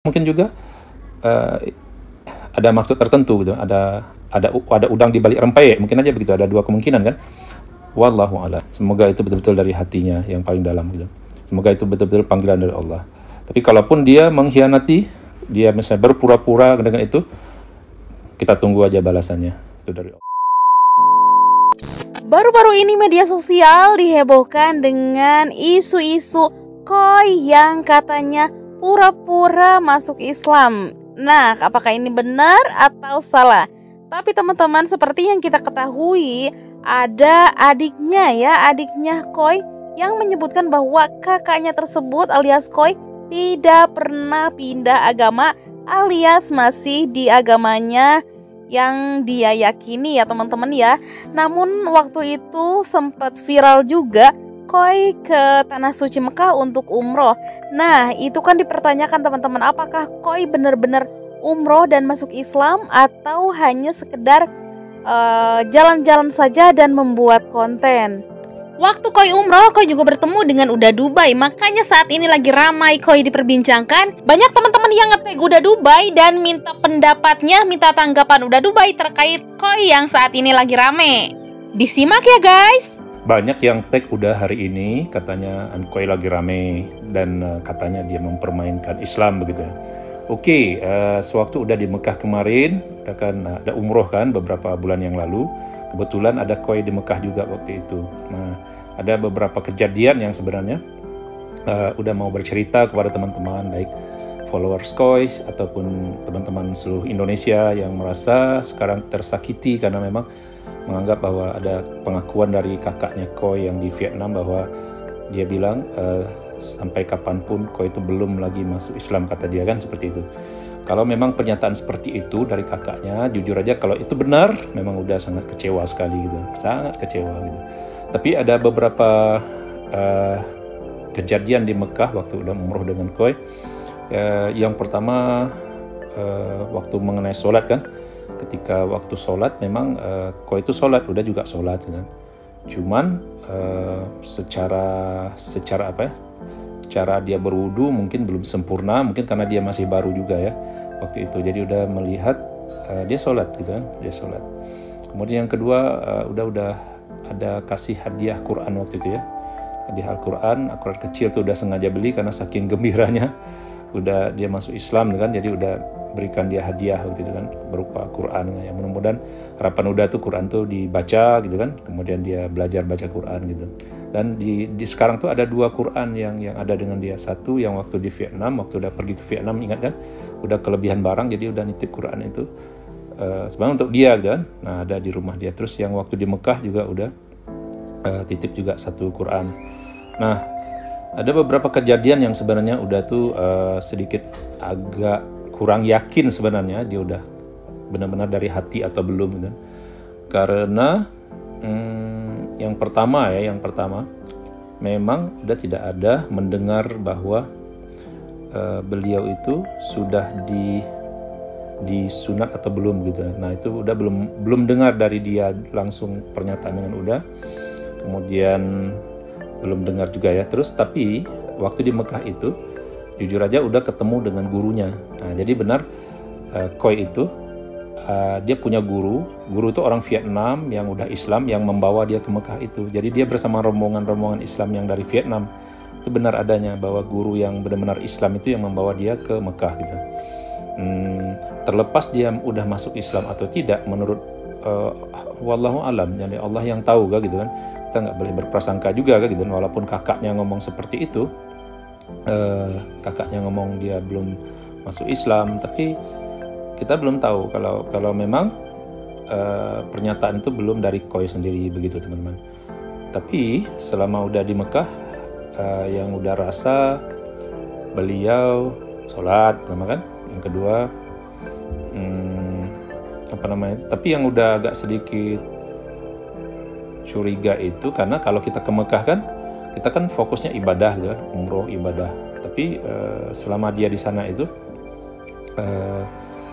Mungkin juga eh, ada maksud tertentu gitu, ada udang di balik rempeyek, mungkin aja begitu, ada dua kemungkinan kan. Wallahu a'lam. Semoga itu betul-betul dari hatinya yang paling dalam gitu. Semoga itu betul-betul panggilan dari Allah. Tapi kalaupun dia mengkhianati, dia misalnya berpura-pura dengan itu, kita tunggu aja balasannya. Itu dari Allah. Baru-baru ini media sosial dihebohkan dengan isu-isu koi yang katanya pura-pura masuk Islam. Nah, apakah ini benar atau salah? Tapi teman-teman, seperti yang kita ketahui, ada adiknya koi yang menyebutkan bahwa kakaknya tersebut alias koi tidak pernah pindah agama alias masih di agamanya yang dia yakini ya teman-teman ya. Namun waktu itu sempat viral juga koi ke Tanah Suci Mekah untuk umroh. Nah, itu kan dipertanyakan teman-teman, apakah koi benar-benar umroh dan masuk Islam atau hanya sekedar jalan-jalan saja dan membuat konten. Waktu koi umroh, koi juga bertemu dengan Uda Dubai. Makanya saat ini lagi ramai koi diperbincangkan. Banyak teman-teman yang nge-tag Uda Dubai dan minta pendapatnya, minta tanggapan Uda Dubai terkait koi yang saat ini lagi rame. Disimak ya guys. Banyak yang tag udah hari ini, katanya Koi lagi rame dan katanya dia mempermainkan Islam begitu ya. Oke, sewaktu udah di Mekah kemarin, ada umroh kan beberapa bulan yang lalu. Kebetulan ada Koi di Mekah juga waktu itu. Nah, ada beberapa kejadian yang sebenarnya udah mau bercerita kepada teman-teman, baik followers Koi ataupun teman-teman seluruh Indonesia yang merasa sekarang tersakiti karena memang menganggap bahwa ada pengakuan dari kakaknya Koi yang di Vietnam bahwa dia bilang sampai kapanpun Koi itu belum lagi masuk Islam, kata dia kan seperti itu. Kalau memang pernyataan seperti itu dari kakaknya, jujur aja kalau itu benar, memang udah sangat kecewa sekali gitu, sangat kecewa gitu. Tapi ada beberapa kejadian di Mekah waktu udah umroh dengan Koi. Yang pertama waktu mengenai sholat kan, ketika waktu sholat memang Koi itu sholat, udah juga sholat kan. Cuman secara apa ya, cara dia berwudu mungkin belum sempurna, mungkin karena dia masih baru juga ya waktu itu. Jadi udah melihat dia sholat gitu kan, dia sholat. Kemudian yang kedua udah ada kasih hadiah Quran waktu itu ya, hadiah Al-Quran kecil tuh udah sengaja beli karena saking gembiranya udah dia masuk Islam kan, jadi udah berikan dia hadiah waktu itu kan berupa Quran ya. Mudah-mudahan harapan udah tuh Quran tuh dibaca gitu kan, kemudian dia belajar baca Quran gitu. Dan di sekarang tuh ada dua Quran yang ada dengan dia. Satu yang waktu di Vietnam, waktu udah pergi ke Vietnam, ingat kan, udah kelebihan barang jadi udah nitip Quran itu sebenarnya untuk dia kan. Nah, ada di rumah dia. Terus yang waktu di Mekah juga udah titip juga satu Quran. Nah, ada beberapa kejadian yang sebenarnya udah tuh sedikit agak kurang yakin sebenarnya dia udah benar-benar dari hati atau belum kan. Karena yang pertama memang udah tidak ada mendengar bahwa beliau itu sudah disunat atau belum gitu. Nah, itu udah belum dengar dari dia langsung pernyataan dengan udah. Kemudian belum dengar juga ya. Terus tapi waktu di Mekah itu jujur aja udah ketemu dengan gurunya. Nah, jadi benar Koi itu dia punya guru itu orang Vietnam yang udah Islam yang membawa dia ke Mekah itu. Jadi dia bersama rombongan Islam yang dari Vietnam. Itu benar adanya bahwa guru yang benar-benar Islam itu yang membawa dia ke Mekah gitu. Terlepas dia udah masuk Islam atau tidak, menurut wallahu alam, jadi Allah yang tahu kan gitu kan. Kita nggak boleh berprasangka juga kan gitu. Walaupun kakaknya ngomong seperti itu, kakaknya ngomong dia belum masuk Islam, tapi kita belum tahu kalau memang pernyataan itu belum dari Koi sendiri begitu teman-teman. Tapi selama udah di Mekah, yang udah rasa beliau sholat nama kan. Yang kedua tapi yang udah agak sedikit curiga itu karena kalau kita ke Mekah kan, kita kan fokusnya ibadah kan, umroh ibadah. Tapi selama dia di sana itu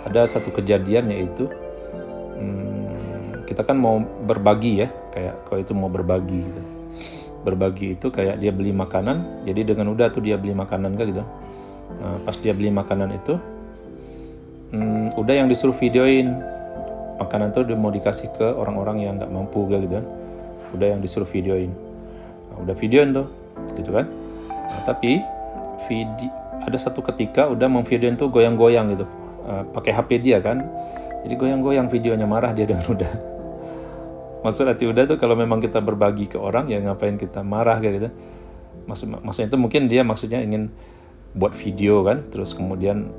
ada satu kejadian, yaitu kita kan mau berbagi ya, kayak kalau itu mau berbagi gitu. Berbagi itu kayak dia beli makanan, jadi dengan udah tuh dia beli makanan kan gitu. Nah, pas dia beli makanan itu, udah yang disuruh videoin makanan tuh mau dikasih ke orang-orang yang nggak mampu gitu kan. Udah yang disuruh videoin. Nah, udah videoin tuh, gitu kan. Nah, tapi ada satu ketika udah memvideoin tuh goyang-goyang gitu, pakai HP dia kan. Jadi goyang-goyang videonya, marah dia dengan Uda. Maksud hati Uda tuh kalau memang kita berbagi ke orang ya ngapain kita marah kayak gitu. Maksudnya itu mungkin dia maksudnya ingin buat video kan, terus kemudian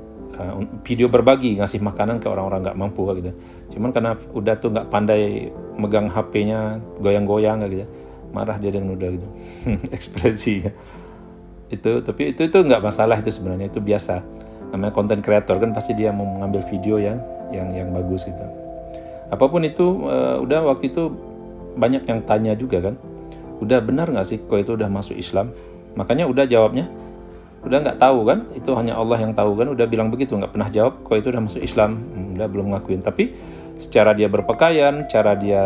video berbagi, ngasih makanan ke orang-orang nggak mampu kayak gitu. Cuman karena Uda tuh nggak pandai megang HP-nya, goyang-goyang kayak gitu, marah dia dengan Uda gitu. Ekspresinya itu, tapi itu nggak masalah, itu sebenarnya itu biasa. Namanya content creator kan, pasti dia mau mengambil video yang bagus gitu. Apapun itu, udah waktu itu banyak yang tanya juga kan, udah benar nggak sih kau itu udah masuk Islam? Makanya udah jawabnya, udah nggak tahu kan, itu hanya Allah yang tahu kan. Udah bilang begitu, nggak pernah jawab kau itu udah masuk Islam. Udah belum ngakuin. Tapi secara dia berpakaian, cara dia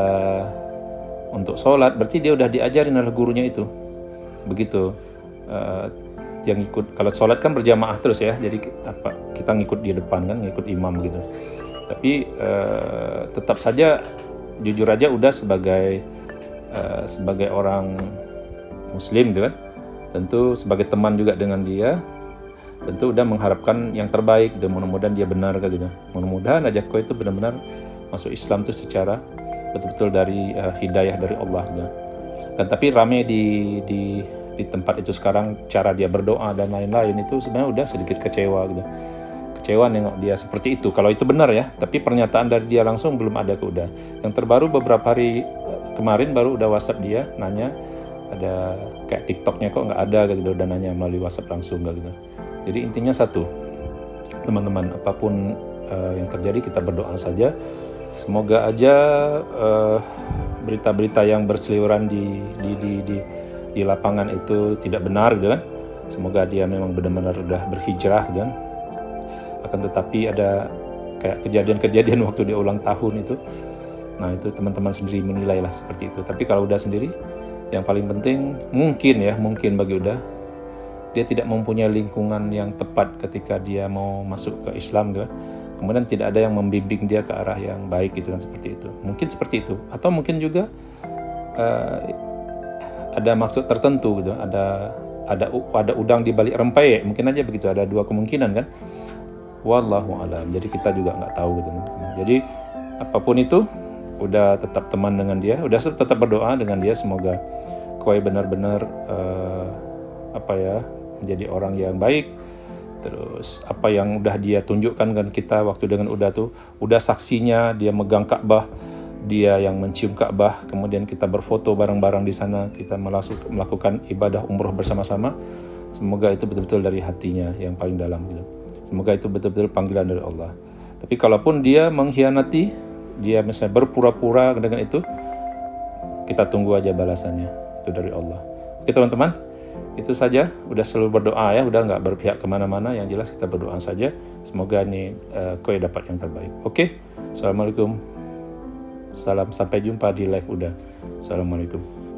untuk sholat, berarti dia udah diajarin oleh gurunya itu. Begitu. Yang ikut, kalau sholat kan berjamaah terus ya, jadi kita ngikut di depan kan, ngikut imam gitu. Tapi tetap saja jujur aja udah sebagai orang muslim gitu kan, tentu sebagai teman juga dengan dia, tentu udah mengharapkan yang terbaik gitu. Mudah-mudahan dia benar kayak gitu. Mudah-mudahan aja kau itu benar-benar masuk Islam tuh secara betul-betul dari hidayah dari Allah gitu. Dan tapi rame di tempat itu sekarang, cara dia berdoa dan lain-lain itu sebenarnya udah sedikit kecewa gitu. Kecewa nengok dia seperti itu. Kalau itu benar ya, tapi pernyataan dari dia langsung belum ada ke Uda. Yang terbaru beberapa hari kemarin baru udah WhatsApp dia nanya, ada kayak TikToknya kok nggak ada gitu, udah nanya melalui WhatsApp langsung gitu. Jadi intinya satu, teman-teman, apapun yang terjadi kita berdoa saja. Semoga aja berita-berita yang berseliweran di lapangan itu tidak benar gitu kan. Semoga dia memang benar-benar udah berhijrah gitu kan. Akan tetapi ada kayak kejadian-kejadian waktu dia ulang tahun itu. Nah itu teman-teman sendiri menilai lah seperti itu. Tapi kalau udah sendiri, yang paling penting mungkin bagi Uda, dia tidak mempunyai lingkungan yang tepat ketika dia mau masuk ke Islam gitu kan. Kemudian tidak ada yang membimbing dia ke arah yang baik gitu kan, seperti itu. Mungkin seperti itu. Atau mungkin juga ada maksud tertentu gitu, ada udang di balik rempeyek, mungkin aja begitu, ada dua kemungkinan kan. Wallahu alam. Jadi kita juga nggak tahu gitu teman-teman. Jadi apapun itu, udah tetap teman dengan dia, udah tetap berdoa dengan dia, semoga kau benar-benar menjadi orang yang baik. Terus apa yang udah dia tunjukkan kan kita waktu dengan Uda tuh, udah saksinya dia megang Ka'bah, dia yang mencium Ka'bah, kemudian kita berfoto bareng-bareng di sana, kita melakukan ibadah umroh bersama-sama. Semoga itu betul-betul dari hatinya yang paling dalam gitu. Semoga itu betul-betul panggilan dari Allah. Tapi kalaupun dia mengkhianati, dia misalnya berpura-pura dengan itu, kita tunggu aja balasannya, itu dari Allah. Oke teman-teman, itu saja. Udah selalu berdoa ya, udah nggak berpihak kemana-mana. Yang jelas kita berdoa saja. Semoga ini kau dapat yang terbaik. Oke, Assalamualaikum. Salam, sampai jumpa di live Uda. Assalamualaikum.